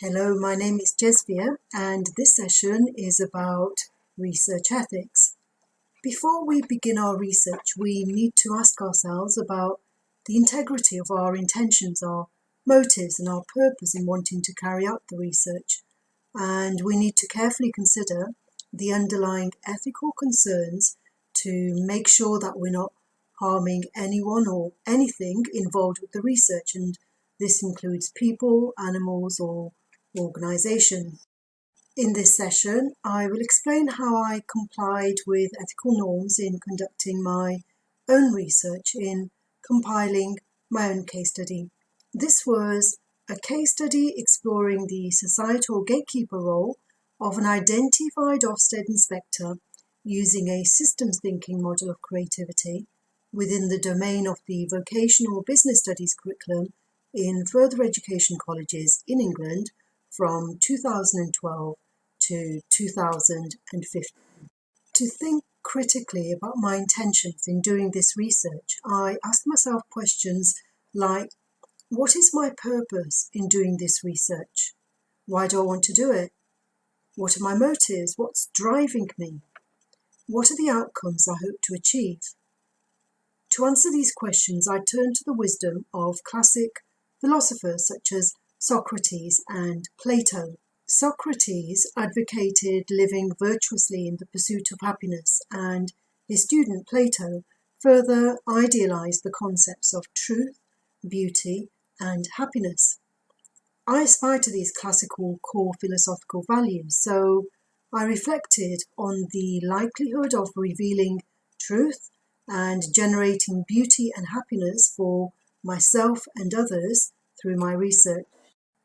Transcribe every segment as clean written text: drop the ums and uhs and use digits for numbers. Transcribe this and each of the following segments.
Hello, my name is Jesvia, and this session is about research ethics. Before we begin our research, we need to ask ourselves about the integrity of our intentions, our motives, and our purpose in wanting to carry out the research. And we need to carefully consider the underlying ethical concerns to make sure that we're not harming anyone or anything involved with the research. And this includes people, animals, or organisation. In this session, I will explain how I complied with ethical norms in conducting my own research in compiling my own case study. This was a case study exploring the societal gatekeeper role of an identified Ofsted Inspector using a systems thinking model of creativity within the domain of the vocational business studies curriculum in further education colleges in England from 2012 to 2015. To think critically about my intentions in doing this research, I asked myself questions like, what is my purpose in doing this research? Why do I want to do it? What are my motives? What's driving me? What are the outcomes I hope to achieve? To answer these questions, I turned to the wisdom of classic philosophers such as Socrates and Plato. Socrates advocated living virtuously in the pursuit of happiness, and his student Plato further idealized the concepts of truth, beauty, and happiness. I aspire to these classical core philosophical values, so I reflected on the likelihood of revealing truth and generating beauty and happiness for myself and others through my research.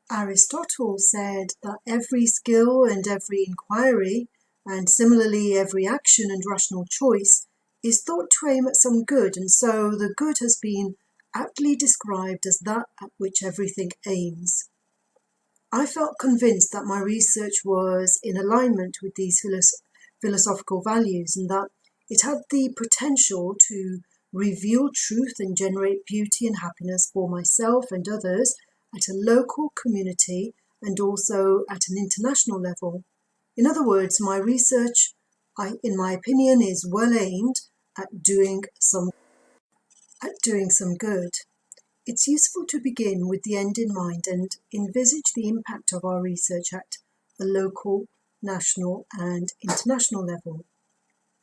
Aristotle said that every skill and every inquiry, and similarly every action and rational choice, is thought to aim at some good, and so the good has been aptly described as that at which everything aims. I felt convinced that my research was in alignment with these philosophical values and that it had the potential to reveal truth and generate beauty and happiness for myself and others at a local community and also at an international level. In other words, my research, in my opinion, is well aimed at doing some good. It's useful to begin with the end in mind and envisage the impact of our research at a local, national, and international level.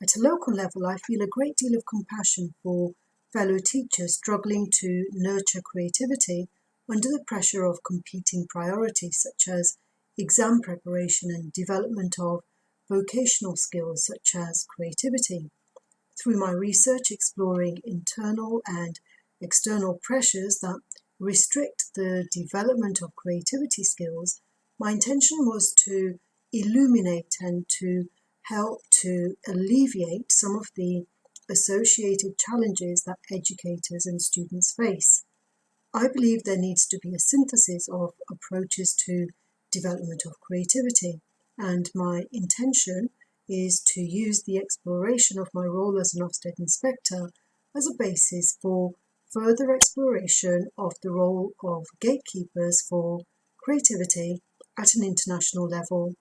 At a local level, I feel a great deal of compassion for fellow teachers struggling to nurture creativity under the pressure of competing priorities such as exam preparation and development of vocational skills such as creativity. Through my research exploring internal and external pressures that restrict the development of creativity skills, my intention was to illuminate and to help to alleviate some of the associated challenges that educators and students face. I believe there needs to be a synthesis of approaches to development of creativity, and my intention is to use the exploration of my role as an Ofsted Inspector as a basis for further exploration of the role of gatekeepers for creativity at an international level.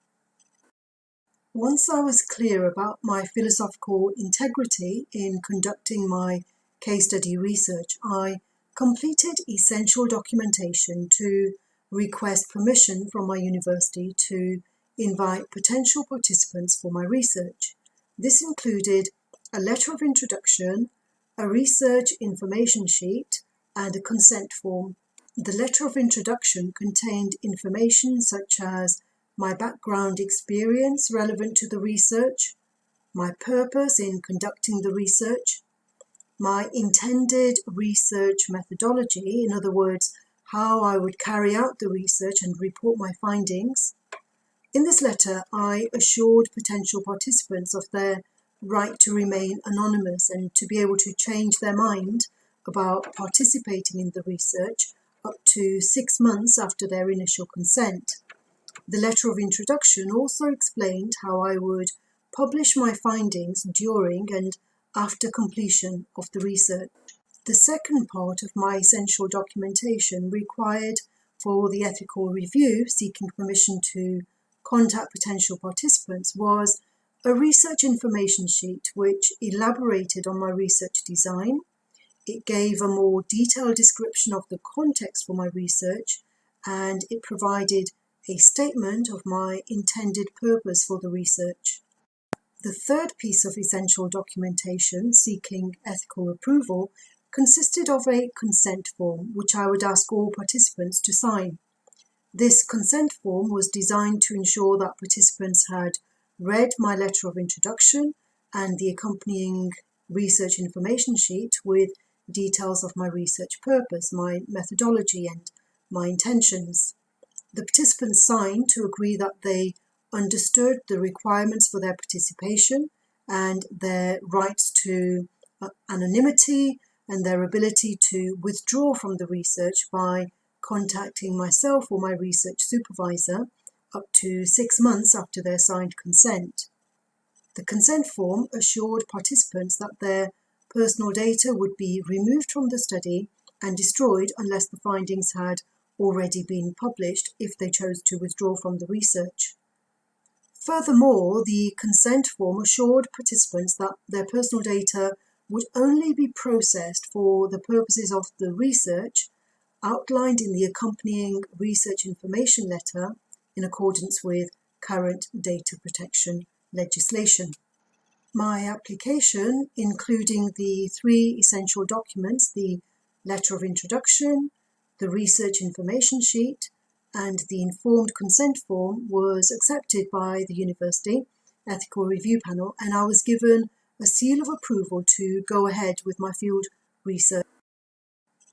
Once I was clear about my philosophical integrity in conducting my case study research, I completed essential documentation to request permission from my university to invite potential participants for my research. This included a letter of introduction, a research information sheet, and a consent form. The letter of introduction contained information such as my background experience relevant to the research, my purpose in conducting the research, my intended research methodology, in other words, how I would carry out the research and report my findings. In this letter, I assured potential participants of their right to remain anonymous and to be able to change their mind about participating in the research up to 6 months after their initial consent. The letter of introduction also explained how I would publish my findings during and after completion of the research. The second part of my essential documentation required for the ethical review seeking permission to contact potential participants was a research information sheet which elaborated on my research design. It gave a more detailed description of the context for my research, and it provided a statement of my intended purpose for the research. The third piece of essential documentation seeking ethical approval consisted of a consent form, which I would ask all participants to sign. This consent form was designed to ensure that participants had read my letter of introduction and the accompanying research information sheet with details of my research purpose, my methodology, and my intentions. The participants signed to agree that they understood the requirements for their participation and their rights to anonymity and their ability to withdraw from the research by contacting myself or my research supervisor up to 6 months after their signed consent. The consent form assured participants that their personal data would be removed from the study and destroyed unless the findings had already been published if they chose to withdraw from the research. Furthermore, the consent form assured participants that their personal data would only be processed for the purposes of the research outlined in the accompanying research information letter in accordance with current data protection legislation. My application, including the 3 essential documents, the letter of introduction, the research information sheet, and the informed consent form, was accepted by the university ethical review panel, and I was given a seal of approval to go ahead with my field research.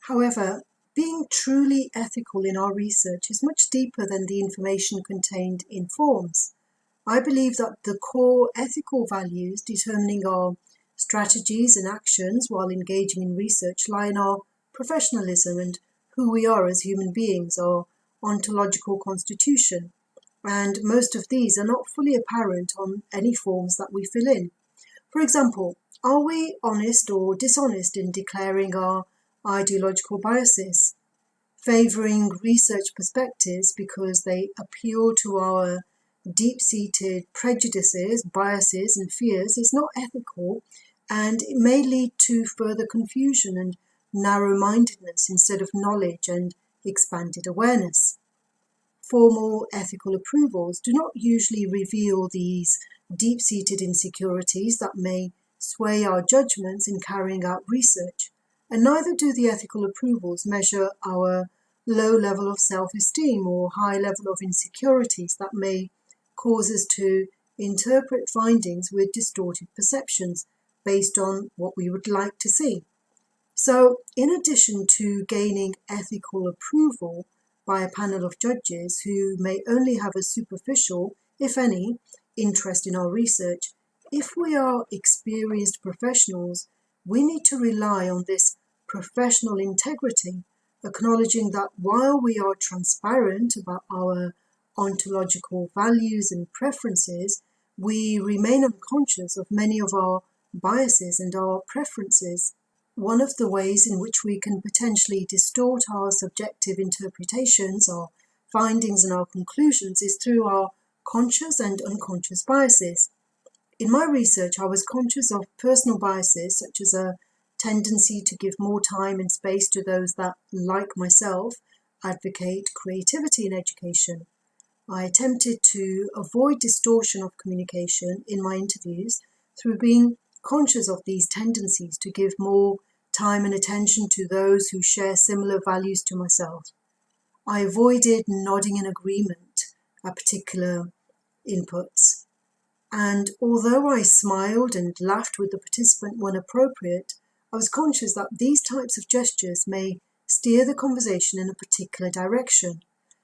However, being truly ethical in our research is much deeper than the information contained in forms. I believe that the core ethical values determining our strategies and actions while engaging in research lie in our professionalism and who we are as human beings, our ontological constitution, and most of these are not fully apparent on any forms that we fill in. For example, are we honest or dishonest in declaring our ideological biases, favouring research perspectives because they appeal to our deep-seated prejudices, biases and fears is not ethical, and it may lead to further confusion and narrow-mindedness instead of knowledge and expanded awareness. Formal ethical approvals do not usually reveal these deep-seated insecurities that may sway our judgments in carrying out research, and neither do the ethical approvals measure our low level of self-esteem or high level of insecurities that may cause us to interpret findings with distorted perceptions based on what we would like to see. So, in addition to gaining ethical approval by a panel of judges who may only have a superficial, if any, interest in our research, if we are experienced professionals, we need to rely on this professional integrity, acknowledging that while we are transparent about our ontological values and preferences, we remain unconscious of many of our biases and our preferences. One of the ways in which we can potentially distort our subjective interpretations, our findings and our conclusions is through our conscious and unconscious biases. In my research, I was conscious of personal biases such as a tendency to give more time and space to those that, like myself, advocate creativity in education. I attempted to avoid distortion of communication in my interviews through being conscious of these tendencies to give more time and attention to those who share similar values to myself. I avoided nodding in agreement at particular inputs. And although I smiled and laughed with the participant when appropriate, I was conscious that these types of gestures may steer the conversation in a particular direction.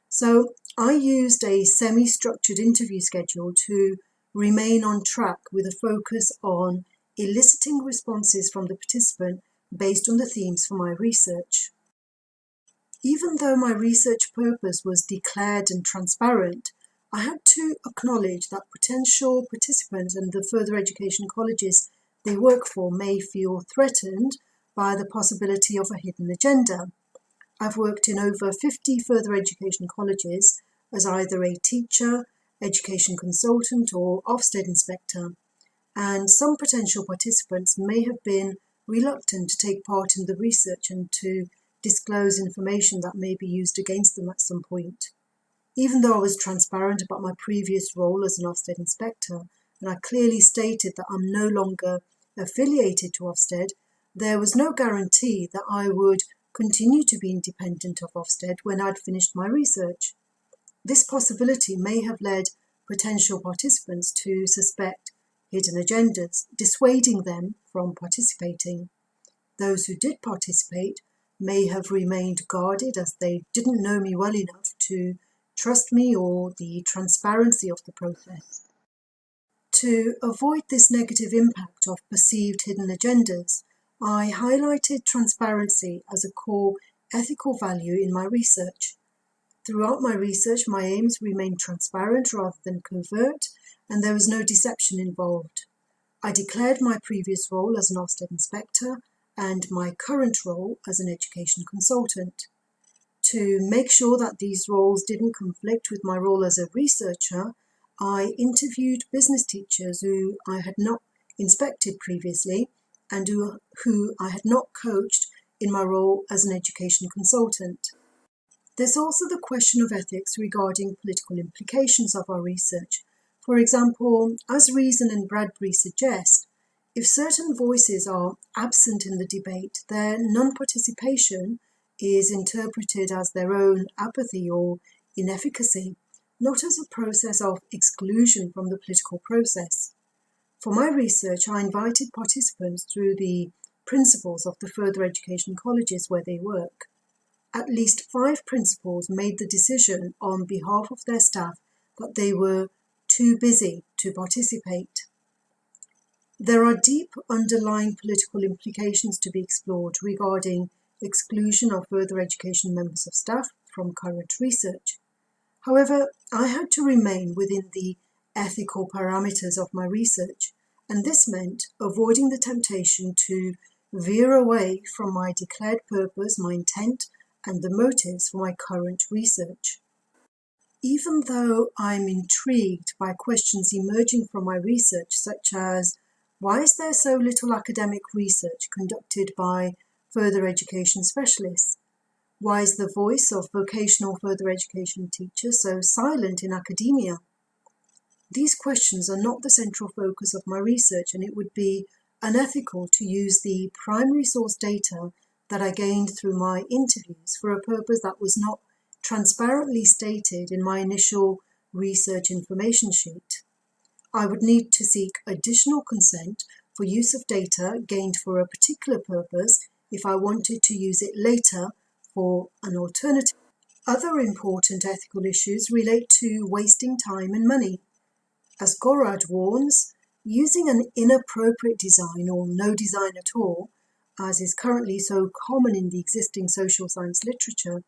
So I used a semi-structured interview schedule to remain on track with a focus on eliciting responses from the participant based on the themes for my research. Even though my research purpose was declared and transparent, I had to acknowledge that potential participants and the further education colleges they work for may feel threatened by the possibility of a hidden agenda. I've worked in over 50 further education colleges as either a teacher, education consultant, or Ofsted Inspector, and some potential participants may have been reluctant to take part in the research and to disclose information that may be used against them at some point. Even though I was transparent about my previous role as an Ofsted Inspector, and I clearly stated that I'm no longer affiliated to Ofsted, there was no guarantee that I would continue to be independent of Ofsted when I'd finished my research. This possibility may have led potential participants to suspect hidden agendas, dissuading them from participating. Those who did participate may have remained guarded as they didn't know me well enough to trust me or the transparency of the process. To avoid this negative impact of perceived hidden agendas, I highlighted transparency as a core ethical value in my research. Throughout my research, my aims remained transparent rather than covert, and there was no deception involved. I declared my previous role as an Ofsted Inspector and my current role as an education consultant. To make sure that these roles didn't conflict with my role as a researcher, I interviewed business teachers who I had not inspected previously and who I had not coached in my role as an education consultant. There's also the question of ethics regarding political implications of our research. For example, as Reason and Bradbury suggest, if certain voices are absent in the debate, their non-participation is interpreted as their own apathy or inefficacy, not as a process of exclusion from the political process. For my research, I invited participants through the principals of the further education colleges where they work. At least 5 principals made the decision on behalf of their staff that they were too busy to participate. There are deep underlying political implications to be explored regarding exclusion of further education members of staff from current research. However, I had to remain within the ethical parameters of my research, and this meant avoiding the temptation to veer away from my declared purpose, my intent, and the motives for my current research. Even though I'm intrigued by questions emerging from my research, such as why is there so little academic research conducted by further education specialists? Why is the voice of vocational further education teachers so silent in academia? These questions are not the central focus of my research, and it would be unethical to use the primary source data that I gained through my interviews for a purpose that was not transparently stated in my initial research information sheet. I would need to seek additional consent for use of data gained for a particular purpose if I wanted to use it later for an alternative. Other important ethical issues relate to wasting time and money. As Gorard warns, using an inappropriate design or no design at all, as is currently so common in the existing social science literature,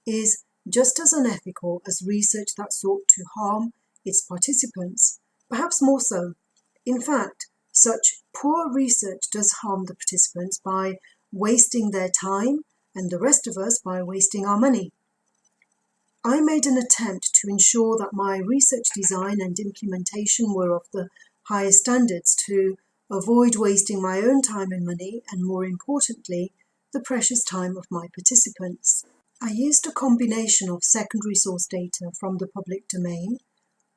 is just as unethical as research that sought to harm its participants, perhaps more so. In fact, such poor research does harm the participants by wasting their time and the rest of us by wasting our money. I made an attempt to ensure that my research design and implementation were of the highest standards to avoid wasting my own time and money, and more importantly, the precious time of my participants. I used a combination of secondary source data from the public domain,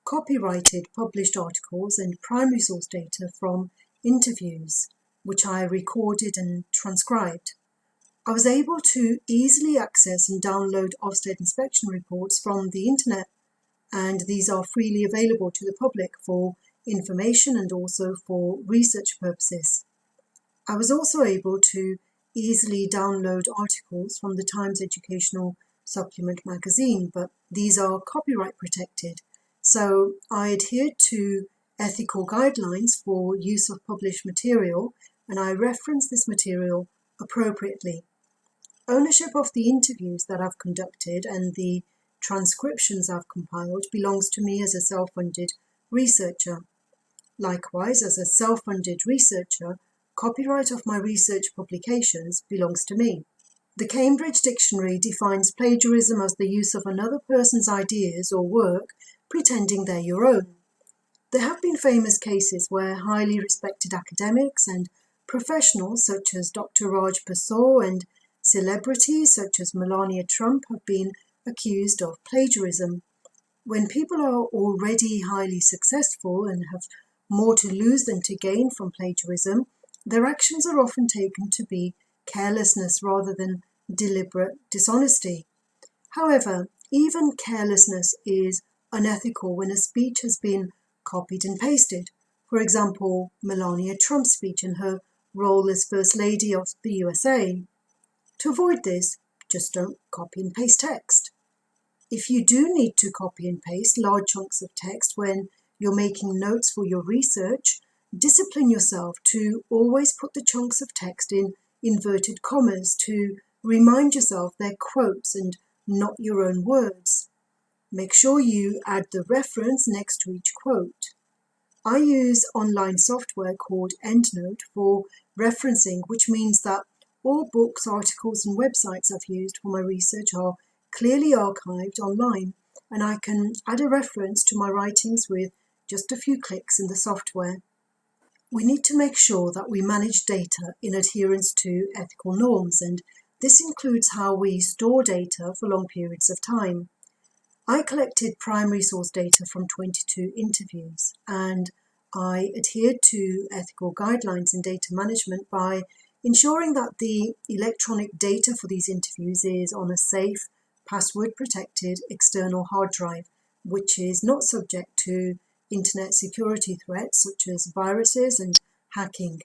copyrighted published articles, and primary source data from interviews, which I recorded and transcribed. I was able to easily access and download Ofsted inspection reports from the internet, and these are freely available to the public for information and also for research purposes. I was also able to easily download articles from the Times Educational Supplement magazine, but these are copyright protected, so I adhered to ethical guidelines for use of published material, and I reference this material appropriately. Ownership of the interviews that I've conducted and the transcriptions I've compiled belongs to me as a self-funded researcher. Likewise, as a self-funded researcher, copyright of my research publications belongs to me. The Cambridge Dictionary defines plagiarism as the use of another person's ideas or work pretending they're your own. There have been famous cases where highly respected academics and professionals such as Dr. Raj Basoor and celebrities such as Melania Trump have been accused of plagiarism. When people are already highly successful and have more to lose than to gain from plagiarism, their actions are often taken to be carelessness rather than deliberate dishonesty. However, even carelessness is unethical when a speech has been copied and pasted. For example, Melania Trump's speech in her role as First Lady of the USA. To avoid this, just don't copy and paste text. If you do need to copy and paste large chunks of text when you're making notes for your research, discipline yourself to always put the chunks of text in inverted commas to remind yourself they're quotes and not your own words. Make sure you add the reference next to each quote. I use online software called EndNote for referencing, which means that all books, articles, and websites I've used for my research are clearly archived online, and I can add a reference to my writings with just a few clicks in the software. We need to make sure that we manage data in adherence to ethical norms, and this includes how we store data for long periods of time. I collected primary source data from 22 interviews, and I adhered to ethical guidelines in data management by ensuring that the electronic data for these interviews is on a safe, password-protected external hard drive, which is not subject to internet security threats such as viruses and hacking.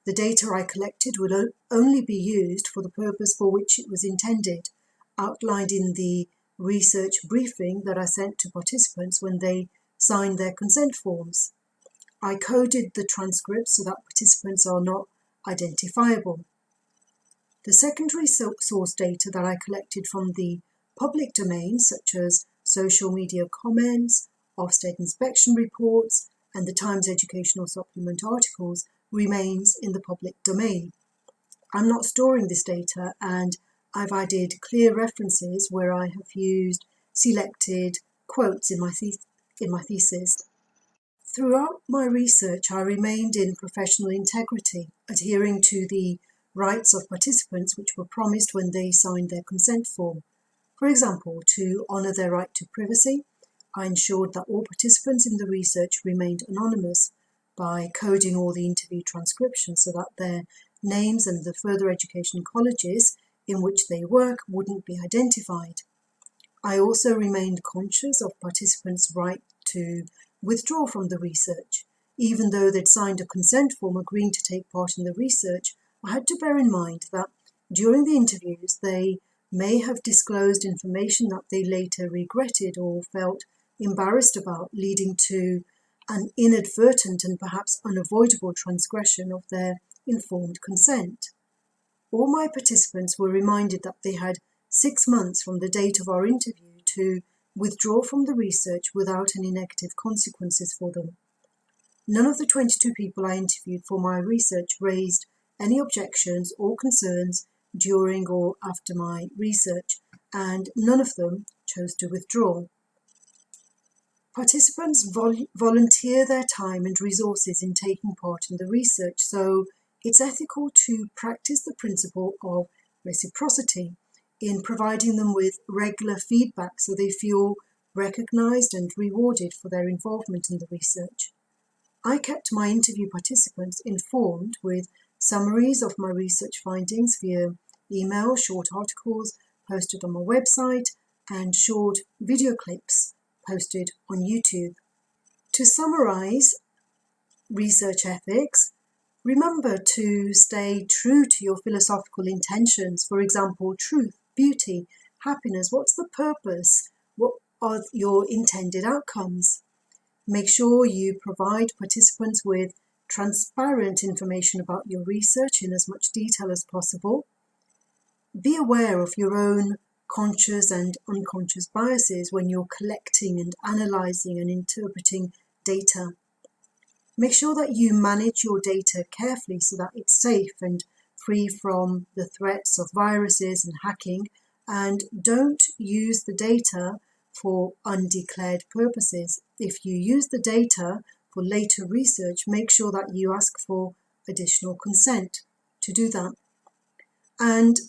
The data I collected would only be used for the purpose for which it was intended, outlined in the research briefing that I sent to participants when they signed their consent forms. I coded the transcripts so that participants are not identifiable. The secondary source data that I collected from the public domain, such as social media comments, Ofsted Inspection reports, and the Times Educational Supplement articles, remains in the public domain. I'm not storing this data, and I've added clear references where I have used selected quotes in my thesis. Throughout my research, I remained in professional integrity, adhering to the rights of participants which were promised when they signed their consent form. For example, to honour their right to privacy, I ensured that all participants in the research remained anonymous by coding all the interview transcriptions so that their names and the further education colleges in which they work wouldn't be identified. I also remained conscious of participants' right to withdraw from the research. Even though they'd signed a consent form agreeing to take part in the research, I had to bear in mind that during the interviews they may have disclosed information that they later regretted or felt embarrassed about, leading to an inadvertent and perhaps unavoidable transgression of their informed consent. All my participants were reminded that they had 6 months from the date of our interview to withdraw from the research without any negative consequences for them. None of the 22 people I interviewed for my research raised any objections or concerns during or after my research, and none of them chose to withdraw. Participants volunteer their time and resources in taking part in the research, so it's ethical to practice the principle of reciprocity in providing them with regular feedback so they feel recognised and rewarded for their involvement in the research. I kept my interview participants informed with summaries of my research findings via email, short articles posted on my website, and short video clips posted on YouTube. To summarise research ethics, remember to stay true to your philosophical intentions. For example, truth, beauty, happiness. What's the purpose? What are your intended outcomes? Make sure you provide participants with transparent information about your research in as much detail as possible. Be aware of your own conscious and unconscious biases when you're collecting and analysing and interpreting data. Make sure that you manage your data carefully so that it's safe and free from the threats of viruses and hacking, and don't use the data for undeclared purposes. If you use the data for later research, make sure that you ask for additional consent to do that. And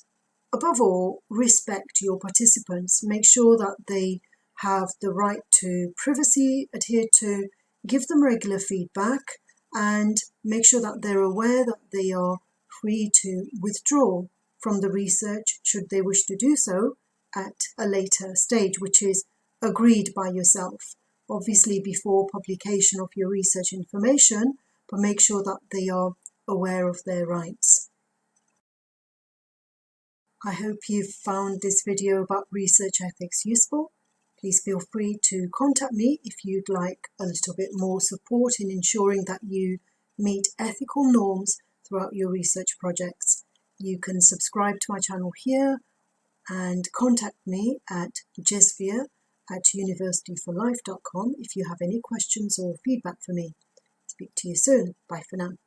above all, respect your participants. Make sure that they have the right to privacy adhered to, give them regular feedback, and make sure that they're aware that they are free to withdraw from the research should they wish to do so at a later stage, which is agreed by yourself, obviously before publication of your research information, but make sure that they are aware of their rights. I hope you've found this video about research ethics useful. Please feel free to contact me if you'd like a little bit more support in ensuring that you meet ethical norms throughout your research projects. You can subscribe to my channel here and contact me at jesvia@universityforlife.com if you have any questions or feedback for me. Speak to you soon. Bye for now.